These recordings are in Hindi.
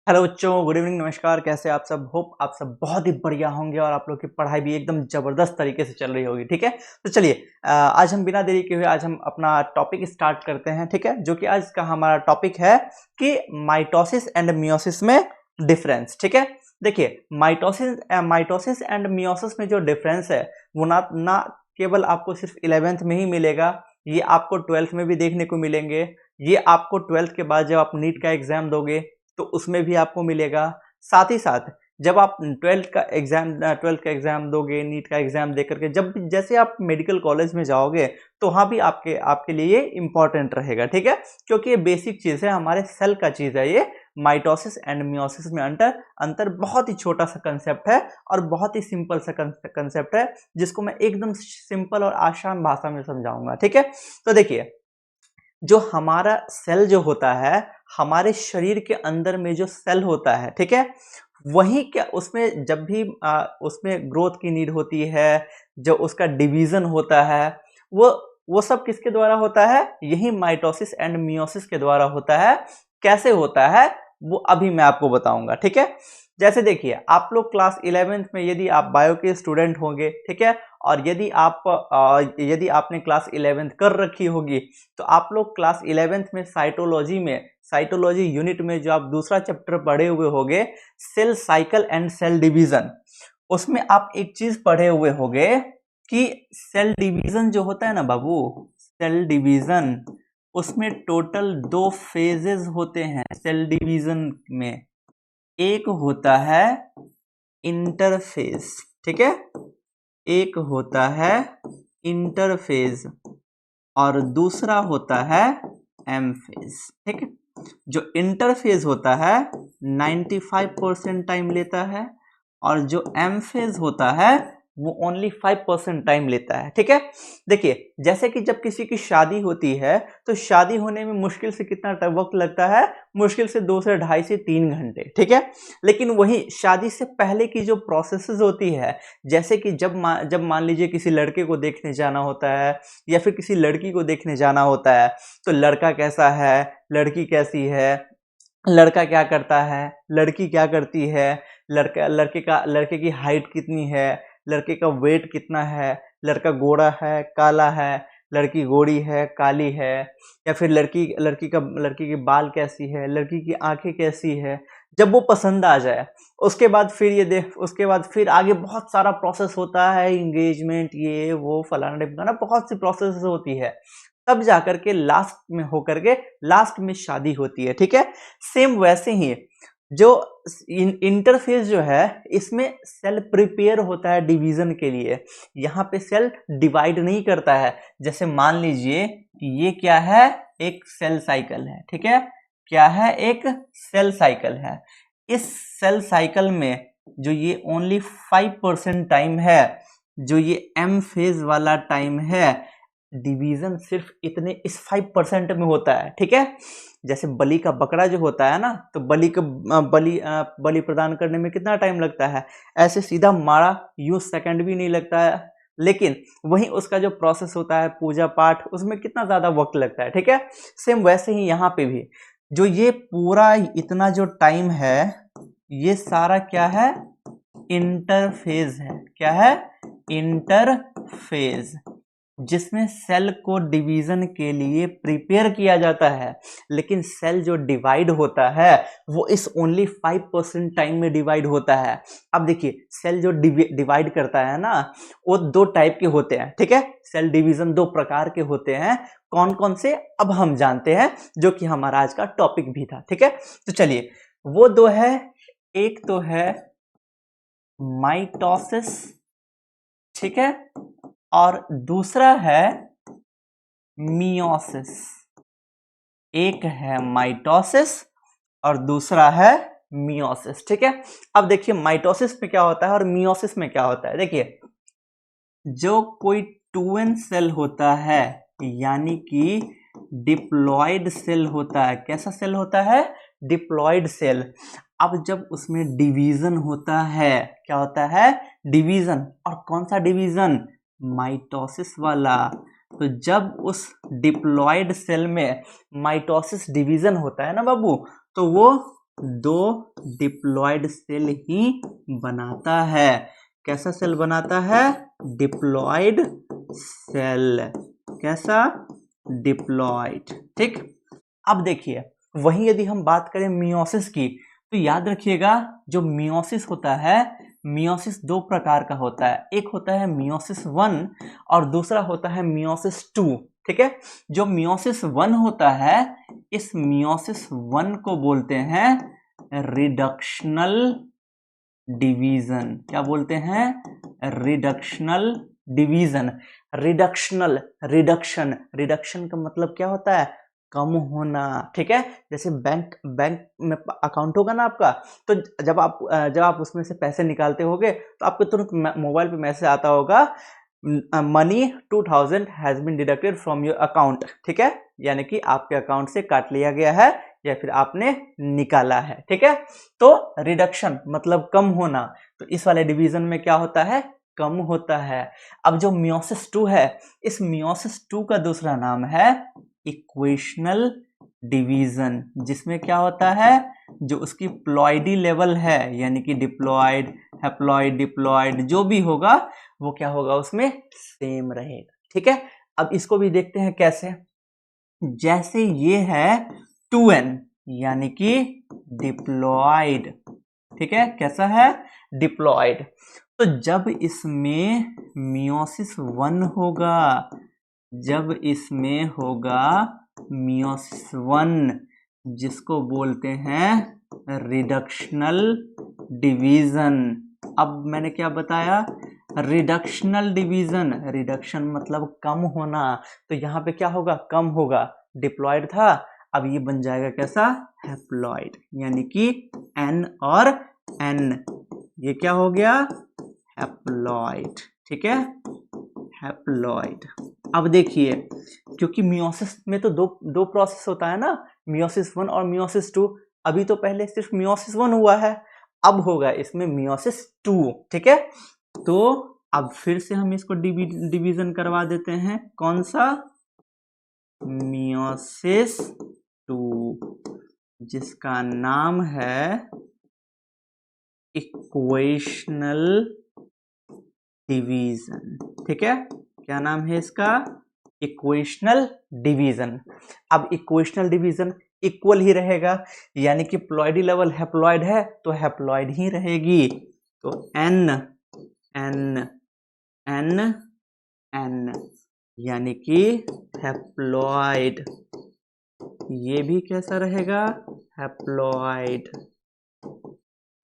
हेलो बच्चों, गुड इवनिंग, नमस्कार। कैसे आप सब? होप आप सब बहुत ही बढ़िया होंगे और आप लोग की पढ़ाई भी एकदम जबरदस्त तरीके से चल रही होगी। ठीक है, तो चलिए आज हम बिना देरी के हुए आज हम अपना टॉपिक स्टार्ट करते हैं। ठीक है, जो कि आज का हमारा टॉपिक है कि माइटोसिस एंड मियोसिस में डिफरेंस। ठीक है, देखिए माइटोसिस एंड मियोसिस में जो डिफरेंस है वो ना केवल आपको सिर्फ 11th में ही मिलेगा, ये आपको 12th में भी देखने को मिलेंगे। ये आपको 12th के बाद जब आप नीट का एग्जाम दोगे तो उसमें भी आपको मिलेगा। साथ ही साथ जब आप 12th का एग्जाम दोगे, नीट का एग्जाम दे करके जब जैसे आप मेडिकल कॉलेज में जाओगे तो वहाँ भी आपके लिए ये इंपॉर्टेंट रहेगा। ठीक है, क्योंकि ये बेसिक चीज़ है, हमारे सेल का चीज़ है ये। माइटोसिस एंड मियोसिस में अंतर अंतर बहुत ही छोटा सा कंसेप्ट है और बहुत ही सिंपल सा कंसेप्ट है, जिसको मैं एकदम सिंपल और आसान भाषा में समझाऊंगा। ठीक है, तो देखिए, जो हमारा सेल जो होता है, हमारे शरीर के अंदर में जो सेल होता है, ठीक है, वही क्या उसमें जब भी उसमें ग्रोथ की नीड होती है, जो उसका डिवीजन होता है, वो वो सब किसके द्वारा होता है? यही माइटोसिस एंड मियोसिस के द्वारा होता है। कैसे होता है वो अभी मैं आपको बताऊंगा। ठीक है, जैसे देखिए, आप लोग क्लास 11th में यदि आप बायो के स्टूडेंट होंगे, ठीक है, और यदि आपने क्लास 11th कर रखी होगी तो आप लोग क्लास 11th में साइटोलॉजी यूनिट में जो आप दूसरा चैप्टर पढ़े हुए होंगे, cell cycle and cell division, उसमें आप एक चीज पढ़े हुए होंगे कि सेल डिवीजन जो होता है ना बाबू, सेल डिवीजन, उसमें टोटल 2 फेजेस होते हैं सेल डिवीजन में। एक होता है इंटरफेज, ठीक है, एक होता है इंटरफेज और दूसरा होता है एम फेज। ठीक है, जो इंटरफेज होता है 95% टाइम लेता है और जो एम फेज होता है वो ओनली 5% टाइम लेता है। ठीक है, देखिए, जैसे कि जब किसी की शादी होती है तो शादी होने में मुश्किल से कितना वक्त लगता है? मुश्किल से 2 से 2.5 से 3 घंटे। ठीक है, लेकिन वही शादी से पहले की जो प्रोसेसेस होती है, जैसे कि जब मान लीजिए किसी लड़के को देखने जाना होता है या फिर किसी लड़की को देखने जाना होता है, तो लड़का कैसा है, लड़की कैसी है, लड़का क्या करता है, लड़की क्या करती है, लड़के की हाइट कितनी है, लड़के का वेट कितना है, लड़का गोरा है, काला है, लड़की गोरी है, काली है, या फिर लड़की की बाल कैसी है, लड़की की आंखें कैसी है। जब वो पसंद आ जाए उसके बाद फिर आगे बहुत सारा प्रोसेस होता है, इंगेजमेंट, ये वो फलाना ढिमकाना, बहुत सी प्रोसेस होती है, तब जाकर के लास्ट में शादी होती है। ठीक है, सेम वैसे ही जो इंटरफेस जो है, इसमें सेल प्रिपेयर होता है डिवीजन के लिए। यहाँ पे सेल डिवाइड नहीं करता है। जैसे मान लीजिए कि ये क्या है, एक सेल साइकिल है। ठीक है, क्या है? एक सेल साइकिल है। इस सेल साइकिल में जो ये ओनली 5% टाइम है, जो ये एम फेज वाला टाइम है, डिवीजन सिर्फ इतने इस 5% में होता है। ठीक है, जैसे बलि का बकरा जो होता है ना, तो बलि प्रदान करने में कितना टाइम लगता है? ऐसे सीधा मारा, यूं सेकंड भी नहीं लगता है। लेकिन वही उसका जो प्रोसेस होता है, पूजा पाठ, उसमें कितना ज्यादा वक्त लगता है। ठीक है, सेम वैसे ही यहाँ पे भी जो ये पूरा इतना जो टाइम है, ये सारा क्या है? इंटरफेज है। क्या है? इंटरफेज, जिसमें सेल को डिवीजन के लिए प्रिपेयर किया जाता है। लेकिन सेल जो डिवाइड होता है वो इस ओनली 5% टाइम में डिवाइड होता है। अब देखिए, सेल जो डिवाइड करता है ना, वो 2 टाइप के होते हैं। ठीक है, सेल डिवीजन 2 प्रकार के होते हैं। कौन कौन से अब हम जानते हैं, जो कि हमारा आज का टॉपिक भी था। ठीक है, तो चलिए, वो 2 है। एक तो है माइटोसिस, ठीक है, और दूसरा है मियोसिस। एक है माइटोसिस और दूसरा है मियोसिस। ठीक है, अब देखिए माइटोसिस में क्या होता है और मियोसिस में क्या होता है। देखिए, जो कोई 2n सेल होता है, यानी कि डिप्लॉयड सेल होता है। कैसा सेल होता है? Diploid cell. अब जब उसमें डिवीजन होता है, क्या होता है? डिवीजन। और कौन सा डिवीजन? माइटोसिस वाला। तो जब उस डिप्लॉयड सेल में माइटोसिस डिवीजन होता है ना बाबू, तो वो दो डिप्लॉयड सेल ही बनाता है। कैसा सेल बनाता है? Diploid cell. कैसा? डिप्लॉयड। ठीक। अब देखिए, वहीं यदि हम बात करें मियोसिस की, तो याद रखिएगा जो मियोसिस होता है, मियोसिस दो प्रकार का होता है। एक होता है मियोसिस 1 और दूसरा होता है मियोसिस 2। ठीक है। जो मियोसिस 1 होता है, इस मियोसिस 1 को बोलते हैं रिडक्शनल डिवीजन। क्या बोलते हैं? Reductional division. Reductional, reduction, reduction का मतलब क्या होता है? कम होना। ठीक है। जैसे बैंक में अकाउंट होगा ना आपका, तो जब आप उसमें से पैसे निकालते होगे तो आपको तुरंत मोबाइल पे मैसेज आता होगा, money 2000 has been deducted from your account. ठीक है। यानी कि आपके अकाउंट से काट लिया गया है या फिर आपने निकाला है। ठीक है। तो रिडक्शन मतलब कम होना, तो इस वाले डिवीजन में क्या होता है? कम होता है। अब जो मियोसिस 2 है, इस मियोसिस 2 का दूसरा नाम है इक्वेशनल डिवीजन, जिसमें क्या होता है? जो उसकी प्लॉइडी लेवल है, यानी कि डिप्लॉयड, हैप्लॉयड, डिप्लॉयड जो भी होगा वो क्या होगा? उसमें सेम रहेगा। ठीक है। अब इसको भी देखते हैं कैसे। जैसे ये है 2n, यानी कि डिप्लॉयड। ठीक है। कैसा है? डिप्लॉयड। तो जब इसमें मियोसिस 1 होगा, जब इसमें होगा मियोसिस 1, जिसको बोलते हैं रिडक्शनल डिवीजन। अब मैंने क्या बताया? Reductional division. रिडक्शन मतलब कम होना, तो यहाँ पे क्या होगा? कम होगा। डिप्लॉयड था, अब ये बन जाएगा कैसा? हैप्लॉयड। यानी कि n और n, ये क्या हो गया? हैप्लॉयड। ठीक है। हैप्लॉयड। अब देखिए, क्योंकि मियोसिस में तो दो प्रोसेस होता है ना, मियोसिस 1 और मियोसिस 2। अभी तो पहले सिर्फ मियोसिस 1 हुआ है, अब होगा इसमें मियोसिस 2। ठीक है। तो अब फिर से हम इसको डिवीजन करवा देते हैं। कौन सा? मियोसिस 2, जिसका नाम है इक्वेशनल डिवीजन। ठीक है। क्या नाम है इसका? Equational division. अब इक्वेशनल डिवीजन इक्वल ही रहेगा, यानी कि प्लॉइडी लेवल हैप्लॉयड है तो हैप्लॉयड ही रहेगी। तो n n n n, यानी कि हैप्लॉयड। ये भी कैसा रहेगा? हैप्लॉयड।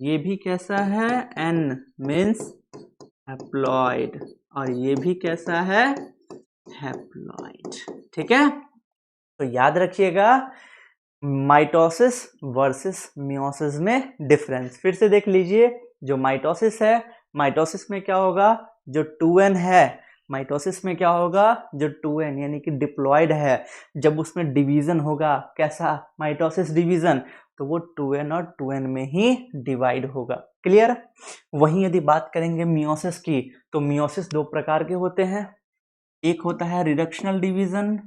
ये भी कैसा है? n means haploid. और ये भी कैसा है? हैप्लॉयड। ठीक है। तो याद रखिएगा माइटोसिस वर्सेस मियोसिस में डिफरेंस। फिर से देख लीजिए, जो माइटोसिस है, माइटोसिस में क्या होगा? जो 2n है, माइटोसिस में क्या होगा? जो 2n यानी कि डिप्लॉयड है, जब उसमें डिवीजन होगा, कैसा? माइटोसिस डिवीजन, तो वो 2n और 2n में ही डिवाइड होगा। क्लियर? वहीं यदि बात करेंगे मियोसिस की, तो मियोसिस दो प्रकार के होते हैं। एक होता है रिडक्शनल डिवीजन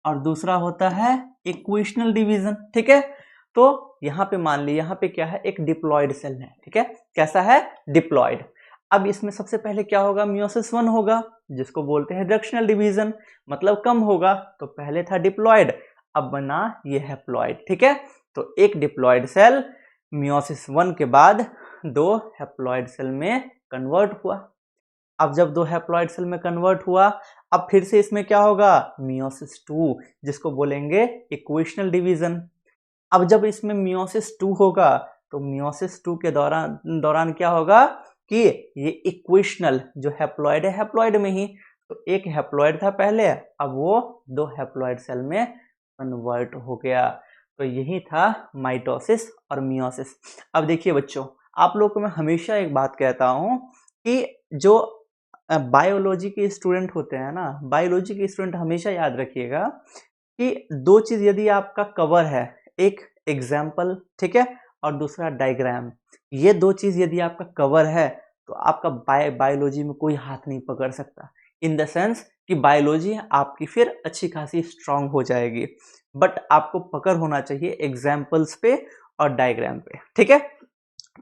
और दूसरा होता है इक्वेशनल डिवीजन। ठीक है। तो यहाँ पे मान ली, यहाँ पे क्या है? एक डिप्लॉयड सेल है। ठीक है। कैसा है? डिप्लॉयड। अब इसमें सबसे पहले क्या होगा? मियोसिस 1 होगा, जिसको बोलते हैं रिडक्शनल डिवीजन, मतलब कम होगा। तो पहले था डिप्लॉयड, अब बना ये हैप्लॉयड। ठीक है। तो एक डिप्लॉयड सेल मियोसिस 1 के बाद दो हैप्लॉयड सेल में कन्वर्ट हुआ। अब जब दो हैप्लॉयड सेल में कन्वर्ट हुआ, अब फिर से इसमें क्या होगा? मियोसिस 2, जिसको बोलेंगे इक्वेशनल डिवीजन। अब जब इसमें मियोसिस 2 होगा, तो मियोसिस 2 के दौरान क्या होगा कि ये इक्वेशनल जो हैप्लॉयड है, हैप्लॉयड में ही, तो एक हैप्लॉयड था पहले, अब वो दो हैप्लॉयड सेल में कन्वर्ट हो गया। तो यही था माइटोसिस और मियोसिस। अब देखिए बच्चों, आप लोगों को मैं हमेशा एक बात कहता हूँ कि जो बायोलॉजी के स्टूडेंट होते हैं ना, बायोलॉजी के स्टूडेंट हमेशा याद रखिएगा कि दो चीज यदि आपका कवर है, एक एग्जाम्पल, ठीक है, और दूसरा डायग्राम, ये दो चीज यदि आपका कवर है तो आपका बायोलॉजी में कोई हाथ नहीं पकड़ सकता। इन द सेंस कि बायोलॉजी आपकी फिर अच्छी खासी स्ट्रांग हो जाएगी, बट आपको पकड़ होना चाहिए एग्जाम्पल्स पे और डायग्राम पे, ठीक है।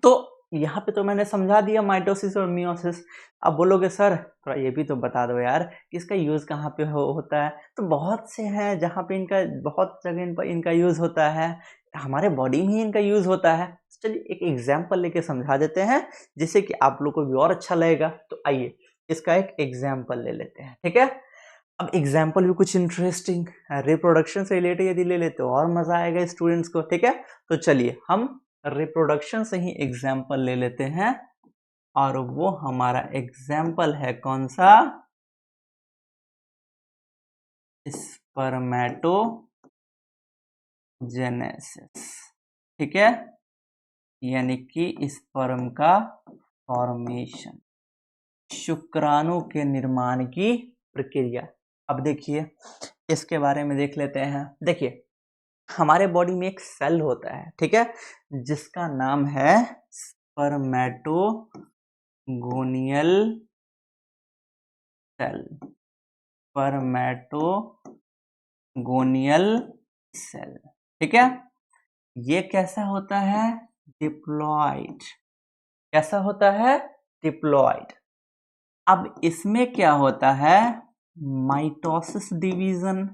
तो यहाँ पे तो मैंने समझा दिया माइटोसिस और मियोसिस। अब बोलोगे सर थोड़ा ये भी तो बता दो यार कि इसका यूज़ कहाँ पे होता है। तो बहुत से हैं जहाँ पे इनका बहुत जगह पर इनका यूज़ होता है, हमारे बॉडी में ही इनका यूज़ होता है। चलिए एक एग्जाम्पल लेके समझा देते हैं जिससे कि आप लोग को भी और अच्छा लगेगा। तो आइए इसका एक एग्जाम्पल ले लेते हैं, ठीक है। अब एग्जाम्पल भी कुछ इंटरेस्टिंग रिप्रोडक्शन से रिलेटेड यदि ले लेते हो और मजा आएगा स्टूडेंट्स को, ठीक है। तो चलिए हम रिप्रोडक्शन से ही एग्जाम्पल ले लेते हैं और वो हमारा एग्जाम्पल है कौन सा, स्पर्मेटोजेनेसिस, ठीक है, यानी कि स्पर्म का फॉर्मेशन, शुक्राणु के निर्माण की प्रक्रिया। अब देखिए इसके बारे में देख लेते हैं। देखिए हमारे बॉडी में एक सेल होता है, ठीक है, जिसका नाम है स्पर्मेटोगोनियल सेल, स्पर्मेटोगोनियल सेल, ठीक है। ये कैसा होता है, डिप्लॉइड, कैसा होता है, डिप्लॉइड। अब इसमें क्या होता है, माइटोसिस डिवीजन।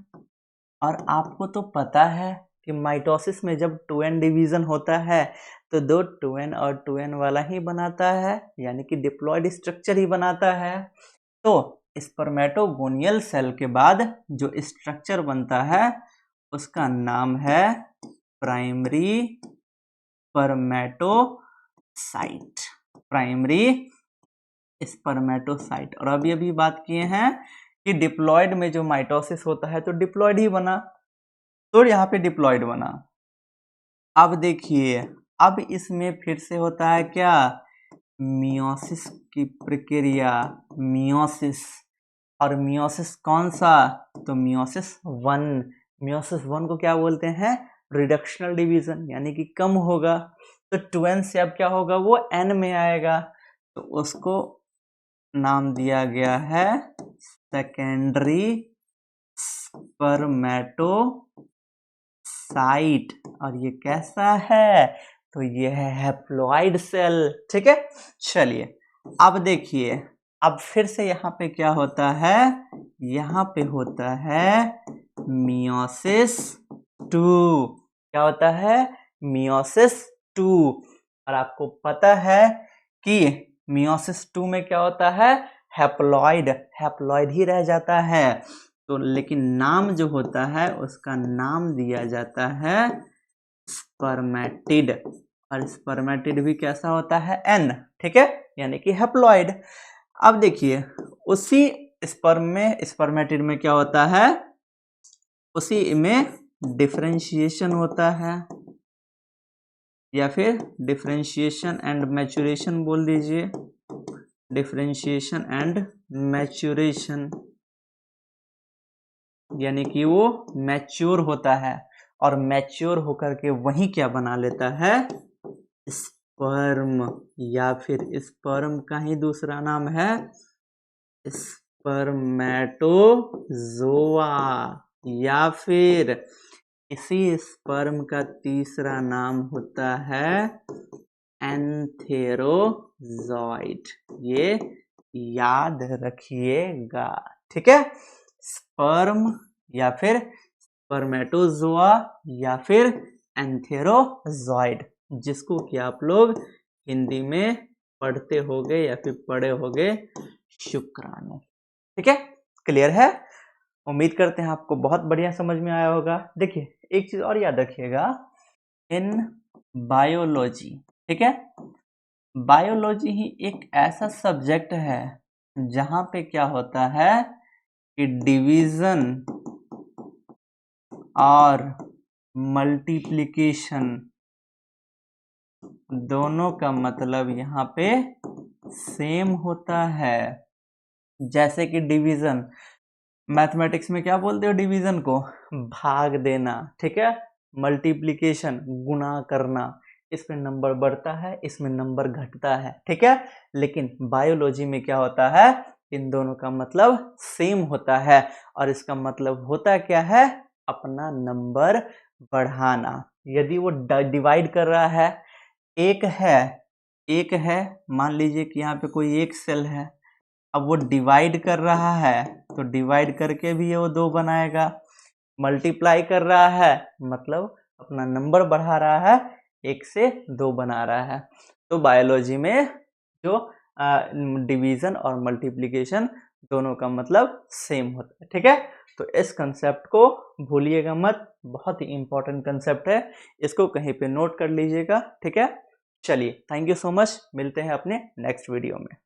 और आपको तो पता है कि माइटोसिस में जब 2n डिवीजन होता है तो दो 2n और 2n वाला ही बनाता है, यानी कि डिप्लॉइड स्ट्रक्चर ही बनाता है। तो स्पर्मेटोगोनियल सेल के बाद जो स्ट्रक्चर बनता है उसका नाम है प्राइमरी स्पर्मेटोसाइट, प्राइमरी स्पर्मेटोसाइट। और अभी बात किए हैं कि डिप्लॉइड में जो माइटोसिस होता है तो डिप्लॉइड ही बना, तो यहाँ पे डिप्लॉइड बना। अब देखिए अब इसमें फिर से होता है क्या, मियोसिस की प्रक्रिया, मियोसिस। और मियोसिस कौन सा, तो मियोसिस 1, मियोसिस 1 को क्या बोलते हैं, रिडक्शनल डिवीजन, यानी कि कम होगा। तो 2n से अब क्या होगा, वो n में आएगा, तो उसको नाम दिया गया है सेकेंडरी स्पर्मेटोसाइट। और ये कैसा है, तो ये है हैप्लॉइड सेल, ठीक है। चलिए अब देखिए अब फिर से यहाँ पे क्या होता है, यहाँ पे होता है मियोसिस 2, क्या होता है, मियोसिस 2। और आपको पता है कि मियोसिस 2 में क्या होता है, हैप्लॉइड, हैप्लॉइड ही रह जाता है। तो लेकिन नाम जो होता है उसका नाम दिया जाता है स्पर्मेटिड। और स्पर्मेटिड भी कैसा होता है, n, ठीक है, यानी कि हैप्लॉइड। अब देखिए उसी स्पर्म में, स्पर्मेटिड में क्या होता है, उसी में डिफरेंशिएशन होता है, या फिर डिफरेंशिएशन एंड मैच्योरेशन बोल दीजिए, डिफरेंशिएशन एंड मैच्योरेशन, यानी कि वो मैच्योर होता है। और मैच्योर होकर के वही क्या बना लेता है, स्पर्म, या फिर स्पर्म का ही दूसरा नाम है स्पर्मेटोजोआ, या फिर इसी स्पर्म का तीसरा नाम होता है एंथेरोजॉइड। ये याद रखिएगा, ठीक है, स्पर्म या फिर स्पर्मेटोजोआ या फिर एंथेरोजॉइड, जिसको कि आप लोग हिंदी में पढ़ते होगे या फिर पढ़े होगे शुक्राणु, ठीक है। क्लियर है, उम्मीद करते हैं आपको बहुत बढ़िया समझ में आया होगा। देखिए एक चीज और याद रखिएगा, इन बायोलॉजी, ठीक है, बायोलॉजी ही एक ऐसा सब्जेक्ट है जहां पे क्या होता है कि डिवीजन और मल्टीप्लिकेशन दोनों का मतलब यहाँ पे सेम होता है। जैसे कि डिवीजन, मैथमेटिक्स में क्या बोलते हो डिवीजन को, भाग देना, ठीक है, मल्टीप्लिकेशन गुणा करना, इसमें नंबर बढ़ता है, इसमें नंबर घटता है, ठीक है। लेकिन बायोलॉजी में क्या होता है, इन दोनों का मतलब सेम होता है। और इसका मतलब होता क्या है, अपना नंबर बढ़ाना। यदि वो डिवाइड कर रहा है, एक है, मान लीजिए कि यहाँ पे कोई एक सेल है, अब वो डिवाइड कर रहा है तो डिवाइड करके भी वो 2 बनाएगा, मल्टीप्लाई कर रहा है मतलब अपना नंबर बढ़ा रहा है, 1 से 2 बना रहा है। तो बायोलॉजी में जो डिवीजन और मल्टीप्लिकेशन दोनों का मतलब सेम होता है, ठीक है। तो इस कंसेप्ट को भूलिएगा मत, बहुत ही इंपॉर्टेंट कंसेप्ट है, इसको कहीं पे नोट कर लीजिएगा, ठीक है। चलिए, थैंक यू सो मच, मिलते हैं अपने नेक्स्ट वीडियो में।